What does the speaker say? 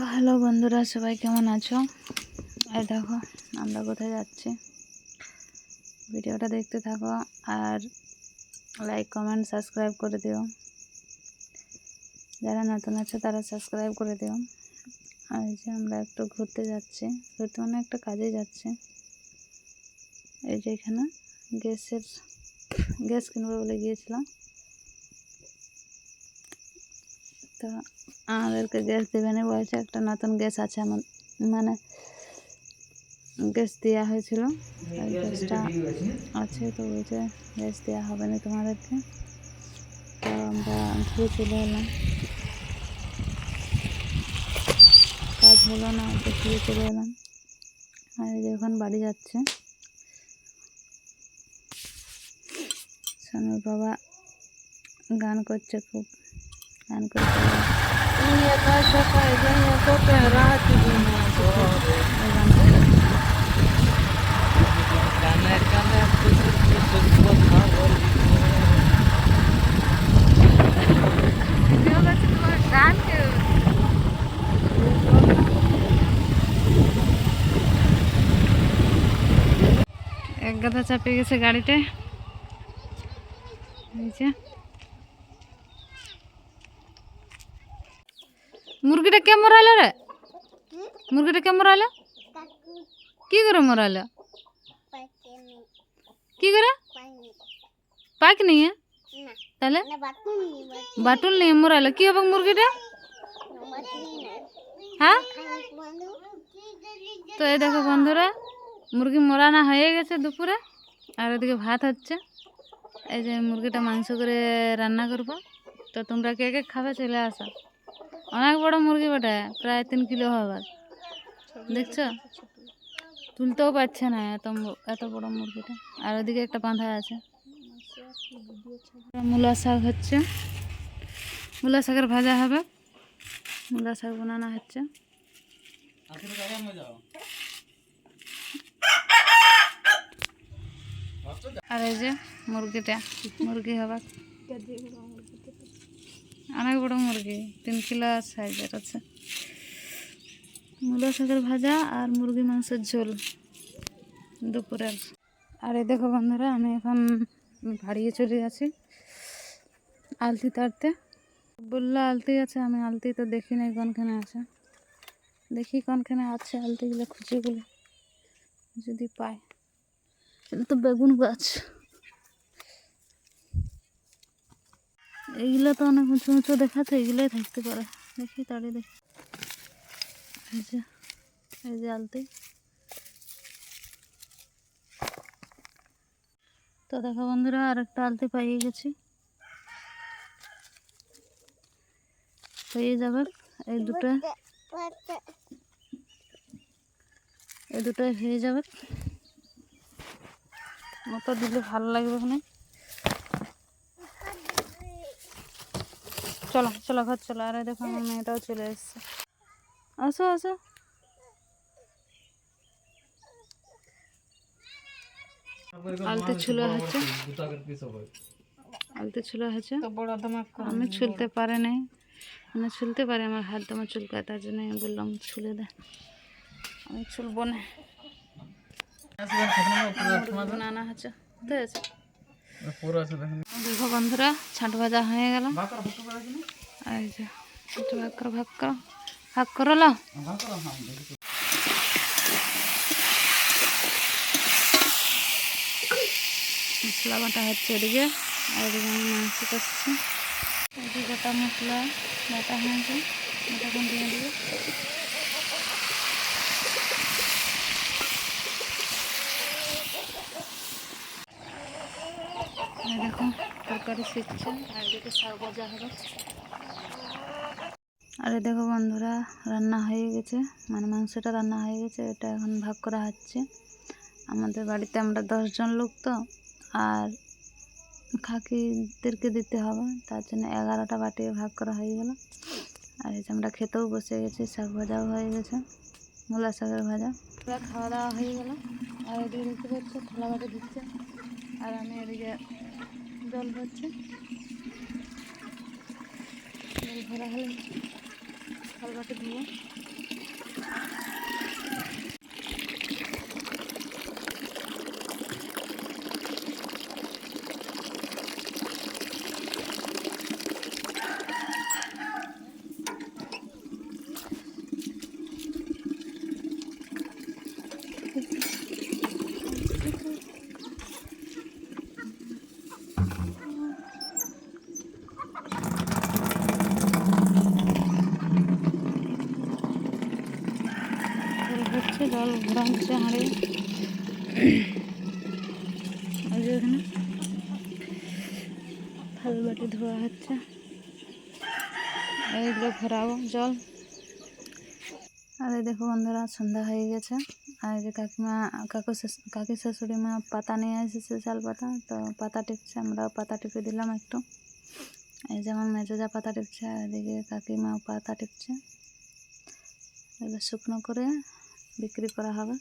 তো হ্যালো বন্ধুরা, সবাই কেমন আছো? এই দেখো আমরা কোথায় যাচ্ছি, ভিডিওটা দেখতে থাকো আর লাইক কমেন্ট সাবস্ক্রাইব করে দিও। যারা নতুন আছে তারা সাবস্ক্রাইব করে দিও। আর এই যে আমরা একটু ঘুরতে যাচ্ছি, ঘুরতে মানে একটা কাজে যাচ্ছি। এই যে এখানে গ্যাস কিনবো বলে গিয়েছিলাম, তো আমাদেরকে গ্যাস দেবে না বলছে। একটা নতুন গ্যাস আছে মানে গ্যাস দেওয়া হয়েছিল, গ্যাসটা আছে, তো বলছে গ্যাস দেওয়া হবে না তোমাদেরকে। তো আমরা ঘুরে চলে এলাম, কাজ হলো না, তো ঘুরে চলে এলাম। আর যখন বাড়ি যাচ্ছে, সোনুর বাবা গান করছে, খুব গান করছে। এক গাদা চাপে গেছে গাড়িতে। মুরগিটা কে মরাইলো রে? মুরগিটা কে মরাইলো? কি করে মরাইলো? কি করে পাক নিয়ে? তাহলে বাটুল নিয়ে মরাইলো। কি হবে মুরগিটা? হ্যাঁ, তো এই দেখো বন্ধুরা, মুরগি মরানো হয়ে গেছে দুপুরে, আর ওদিকে ভাত হচ্ছে। এই যে মুরগিটা মাংস করে রান্না করবো, তো তোমরা কে কে খাবে চলে আসো। অনেক বড় মুরগি বটে, প্রায় 3 কিলো হবে। দেখছো, তুলতেও পারছে না এত বড় মুরগিটা। আর ওদিকে একটা বাঁধা আছে। মূলা শাক হচ্ছে, মূলা শাকের ভাজা হবে, মূলা শাক বানানো হচ্ছে। আর এই যে মুরগি হবে, অনেক বড় মুরগি, 3 কিলো সাইজের আছে। মূলা শাকের ভাজা আর মুরগি মাংসের ঝোল দুপুরের। আর এই দেখো বন্ধুরা, আমি এখন ভাড়িয়ে চলে আছি আলতি তাড়তে। বললো আলতি আছে, আমি আলতি তো দেখি নাই কোনখানে আছে। দেখি কোনখানে আছে আলতিগুলো, খুঁজেগুলো যদি পাই। এটা তো বেগুন গাছ, এইগুলো তো অনেক উঁচু উঁচু দেখাচ্ছে, এগুলোই থাকতে পারে। দেখি তাড়ি দেখি। এই যে আলতি। তো দেখো বন্ধুরা, আর একটা আলতি পাইয়ে গেছি, হয়ে যাবে। এই দুটোই হয়ে যাবে, মতো দিলে ভালো লাগবে না। চলো চলো ঘর চলো। আর দেখো আমার মেয়েটাও চলে এসছে, আসো আসো। আলতি ছুলা হচ্ছে, আমি ছুলতে পারে নাই, মানে ছুলতে পারে, আমার হাত তোমার চুলকায়, তার জন্য আমি বললাম ছুলে দে, আমি ছুলবো না। বানানো হচ্ছে, দেখো বন্ধুরা, ছাট ভাজা হয়ে গেল। এই যে ভাগ করো লো। মশলা বাটা হচ্ছে এদিকে, আর এদিকে আমি মাংস করছি। এদিকে গোটা মশলা বাটা হয়েছে, এটা এখন দিয়ে দিবে। দেখো তরকারি শিখছে, আর এদিকে শাক ভাজা হবে। আর দেখো বন্ধুরা, রান্না হয়ে গেছে, মানে মাংসটা রান্না হয়ে গেছে। এটা এখন ভাগ করা হচ্ছে। আমাদের বাড়িতে আমরা 10 জন লোক, তো আর খাকিদেরকে দিতে হবে, তার জন্য 11টা বাটি ভাগ করা হয়ে গেল। আর এই যে আমরা খেতেও বসে গেছি, শাক ভাজাও হয়ে গেছে, মূলা শাকের ভাজা। পুরো খাওয়া দাওয়া হয়ে গেল। আর এদিকে দেখতে পাচ্ছি থালা বাটি দিচ্ছে, আর আমি এদিকে জল ভরছি, জল ভরা হলে থাল বাটি ধুবো। হচ্ছে জল ঘোরা হচ্ছে হাঁড়ি। ওই যে ওখানে থাল বাটি ধোয়া হচ্ছে, এইগুলো ঘোরাবো জল। আর এই দেখো বন্ধুরা, সন্ধ্যা হয়ে গেছে। আর যে কাকিমা কাকি শাশুড়ি মা পাতা নিয়ে এসেছে, শাল পাতা, তো পাতা টিপছে, আমরাও পাতা টিপে দিলাম একটু। এই যেমন মেজোজা পাতা টিপছে, আর এদিকে কাকিমাও পাতা টিপছে। এগুলো শুকনো করে বিক্রি করা হবে।